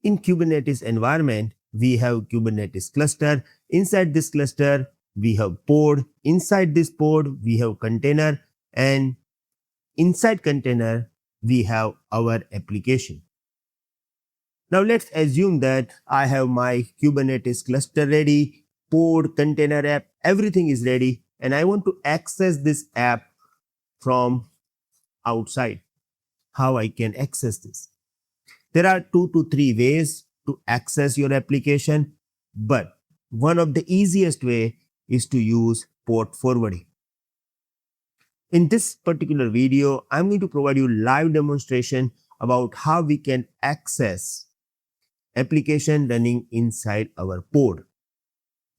In Kubernetes environment, we have Kubernetes cluster. Inside this cluster, we have pod. Inside this pod, we have container. And inside container, we have our application. Now let's assume that I have my Kubernetes cluster ready, pod, container app, everything is ready, and I want to access this app from outside. How I can access this? There are 2 to 3 ways to access your application, but one of the easiest way is to use port forwarding. In this particular video, I'm going to provide you live demonstration about how we can access application running inside our pod.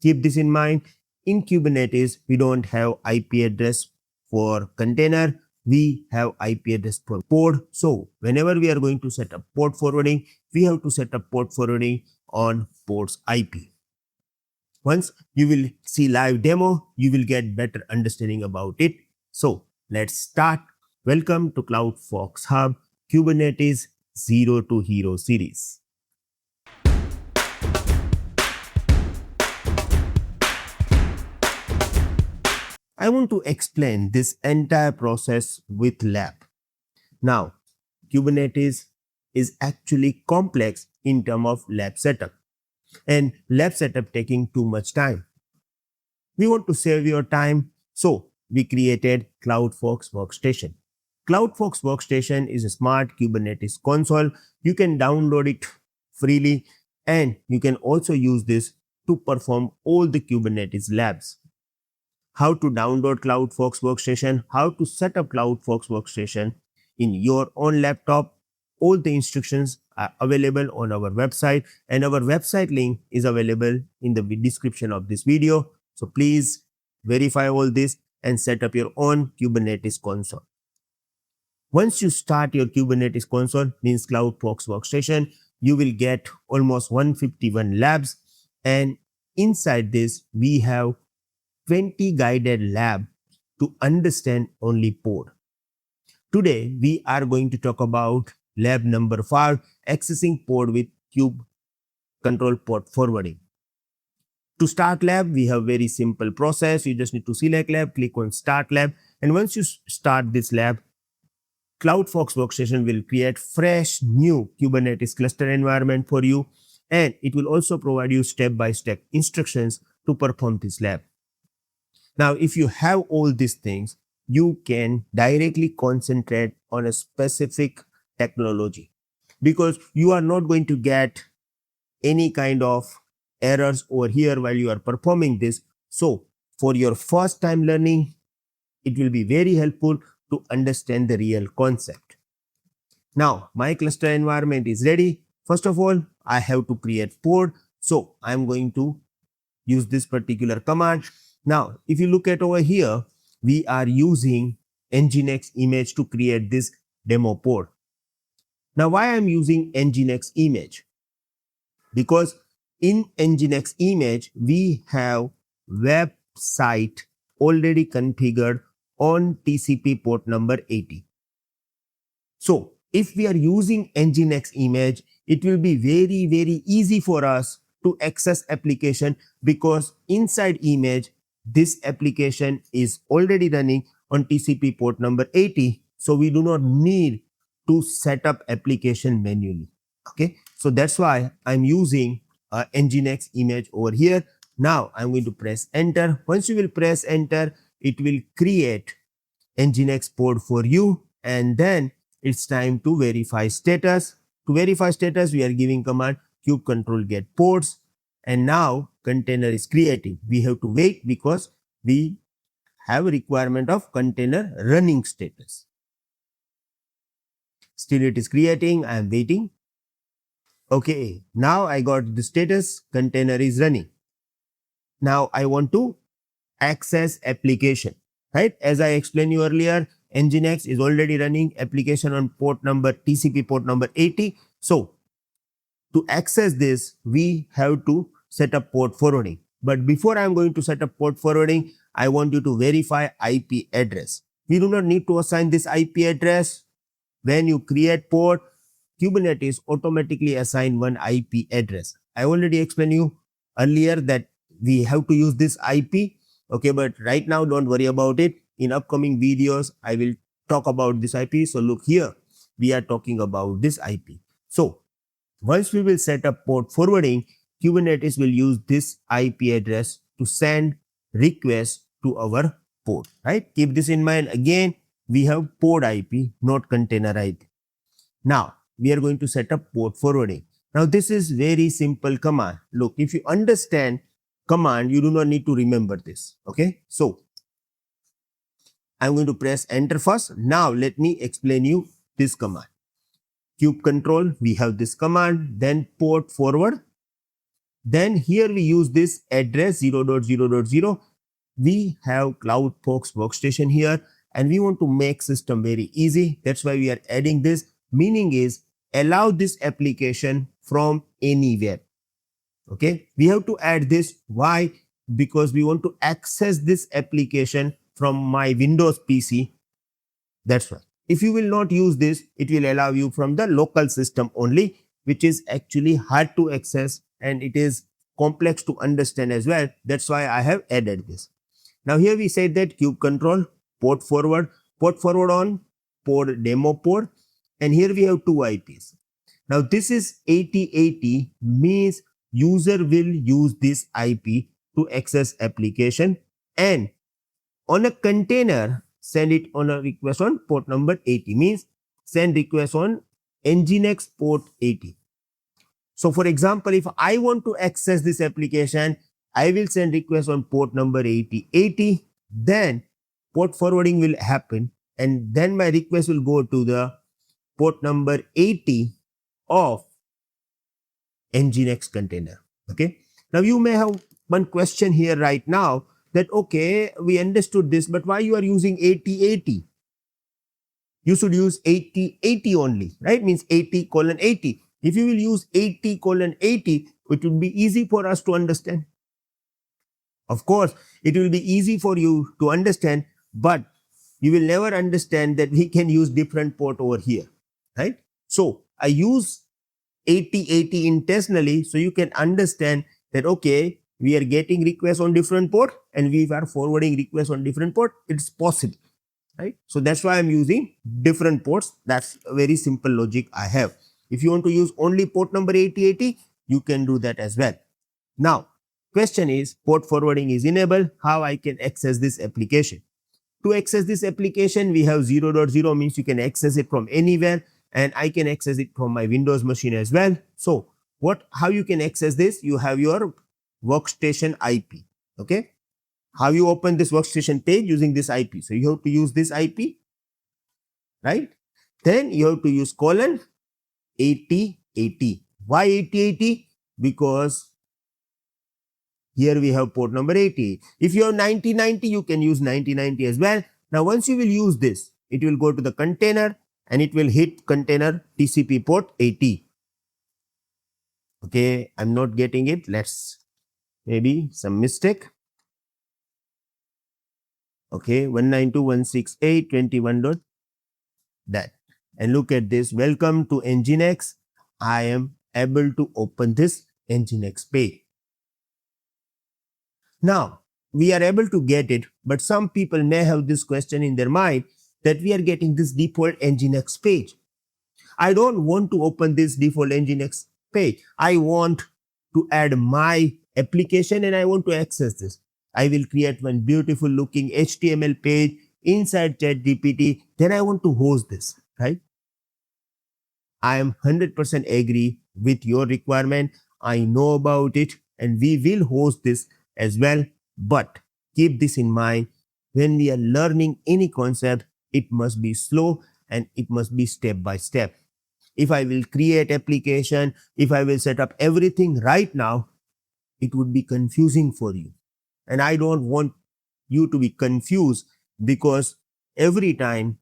Keep this in mind. In Kubernetes, we don't have IP address for container. We have IP address for pod. So whenever we are going to set up port forwarding, we have to set up port forwarding on pod's IP. Once you will see live demo, you will get better understanding about it. So let's start. Welcome to CloudFolks Hub Kubernetes Zero to Hero series. I want to explain this entire process with lab. Now, Kubernetes is actually complex in terms of lab setup, and lab setup taking too much time. We want to save your time, so we created CloudFolks Workstation. CloudFolks Workstation is a smart Kubernetes console. You can download it freely, and you can also use this to perform all the Kubernetes labs. How to download CloudFolks Workstation, how to set up CloudFolks Workstation in your own laptop. All the instructions are available on our website, and our website link is available in the description of this video. So please verify all this and set up your own Kubernetes console. Once you start your Kubernetes console, means CloudFolks Workstation, you will get almost 151 labs, and inside this we have 20 guided labs to understand only pod. Today, we are going to talk about lab number 5, accessing pod with Kubectl port forwarding. To start lab, we have very simple process. You just need to select lab, click on start lab, and once you start this lab, CloudFolks Workstation will create fresh new Kubernetes cluster environment for you, and it will also provide you step-by-step instructions to perform this lab. Now, if you have all these things, you can directly concentrate on a specific technology, because you are not going to get any kind of errors over here while you are performing this. So for your first time learning, it will be very helpful to understand the real concept. Now, my cluster environment is ready. First of all, I have to create pod. So I'm going to use this particular command. Now, if you look at over here, we are using nginx image to create this demo pod. Now, why I'm using nginx image? Because in nginx image, we have website already configured on TCP port number 80. So, if we are using nginx image, it will be very, very easy for us to access application, because inside image, this application is already running on TCP port number 80. So we do not need to set up application manually. Okay. So that's why I'm using nginx image over here. Now I'm going to press enter. Once you will press enter, it will create nginx pod for you. And then it's time to verify status. To verify status, we are giving command kubectl get pods. And now container is creating. We have to wait because we have a requirement of container running status. Still it is creating. I am waiting. Okay, now I got the status. Container is running. Now I want to access application, right? As I explained you earlier, nginx is already running application on port number TCP port number 80. So to access this, we have to set up port forwarding. But before I am going to set up port forwarding, I want you to verify IP address. We do not need to assign this IP address. When you create port, Kubernetes automatically assign one IP address. I already explained you earlier that we have to use this IP. Okay, but right now don't worry about it. In upcoming videos, I will talk about this IP. So look here, we are talking about this IP. So once we will set up port forwarding, Kubernetes will use this IP address to send requests to our port, right? Keep this in mind. Again, we have pod IP, not container IP. Now, we are going to set up port forwarding. Now, this is very simple command. Look, if you understand command, you do not need to remember this. Okay. So, I'm going to press enter first. Now, let me explain you this command. Kubectl, we have this command, then port forward. Then here we use this address 0.0.0. We have CloudFolks Workstation here and we want to make system very easy. That's why we are adding this. Meaning is allow this application from anywhere. Okay. We have to add this. Why? Because we want to access this application from my Windows PC. That's why. If you will not use this, it will allow you from the local system only, which is actually hard to access and it is complex to understand as well. That's why I have added this. Now here we said that kubectl port forward on port demo port, and here we have two IPs. Now this is 8080 means user will use this IP to access application, and on a container send it on a request on port number 80 means send request on Nginx port 80. So for example, if I want to access this application, I will send request on port number 8080, then port forwarding will happen and then my request will go to the port number 80 of Nginx container. Okay. Now you may have one question here right now that, okay, we understood this, but why you are using 8080? You should use 8080 only, right? Means 80:80. If you will use 80:80, it will be easy for us to understand. Of course, it will be easy for you to understand, but you will never understand that we can use different port over here, right? So I use 8080 intentionally so you can understand that, okay, we are getting requests on different port and we are forwarding requests on different port. It's possible, right? So that's why I'm using different ports. That's a very simple logic I have. If you want to use only port number 8080, you can do that as well. Now, question is, port forwarding is enabled. How I can access this application? To access this application, we have 0.0 means you can access it from anywhere, and I can access it from my Windows machine as well. So how you can access this? You have your Workstation IP. Okay. How you open this Workstation page? Using this IP. So you have to use this IP, right? Then you have to use colon 8080. Why 8080? Because here we have port number 80. If you have 9090, you can use 9090 as well. Now once you will use this, it will go to the container and it will hit container TCP port 80. Okay, I'm not getting it. Let's maybe some mistake. Okay, 192.168.21. That. And look at this. Welcome to Nginx. I am able to open this Nginx page. Now, we are able to get it, but some people may have this question in their mind that we are getting this default Nginx page. I don't want to open this default Nginx page. I want to add my application and I want to access this. I will create one beautiful looking HTML page inside ChatGPT. Then I want to host this, right? I am 100% agree with your requirement. I know about it and we will host this as well. But keep this in mind. When we are learning any concept, it must be slow and it must be step by step. If I will create application, if I will set up everything right now, it would be confusing for you. And I don't want you to be confused, because every time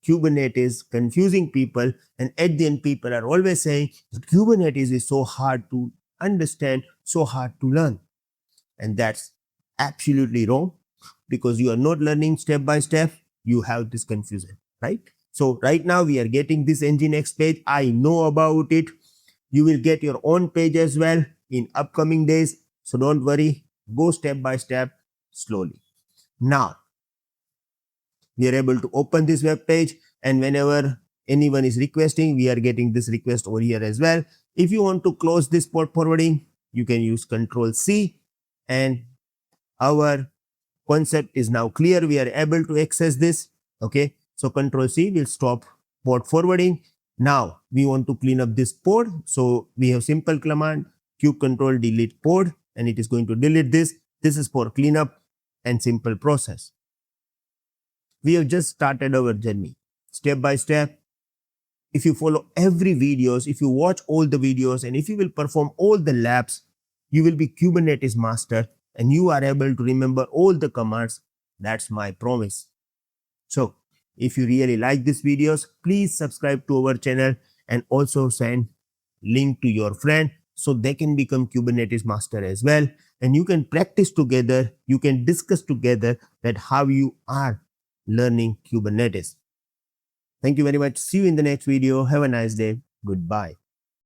Kubernetes confusing people, and at the end people are always saying Kubernetes is so hard to understand, so hard to learn. And that's absolutely wrong, because you are not learning step by step. You have this confusion, right? So right now we are getting this Nginx page. I know about it. You will get your own page as well in upcoming days. So don't worry, go step by step slowly. Now we are able to open this web page, and whenever anyone is requesting, we are getting this request over here as well. If you want to close this port forwarding, you can use Control C, and our concept is now clear. We are able to access this. Okay, so Control C will stop port forwarding. Now we want to clean up this port, so we have simple command kubectl delete port, and it is going to delete this. This is for cleanup and simple process. We have just started our journey step by step. If you follow every videos, if you watch all the videos, and if you will perform all the labs, you will be Kubernetes master, and you are able to remember all the commands. That's my promise. So if you really like these videos, please subscribe to our channel and also send link to your friend so they can become Kubernetes master as well. And you can practice together, you can discuss together that how you are learning Kubernetes. Thank you very much. See you in the next video. Have a nice day. Goodbye.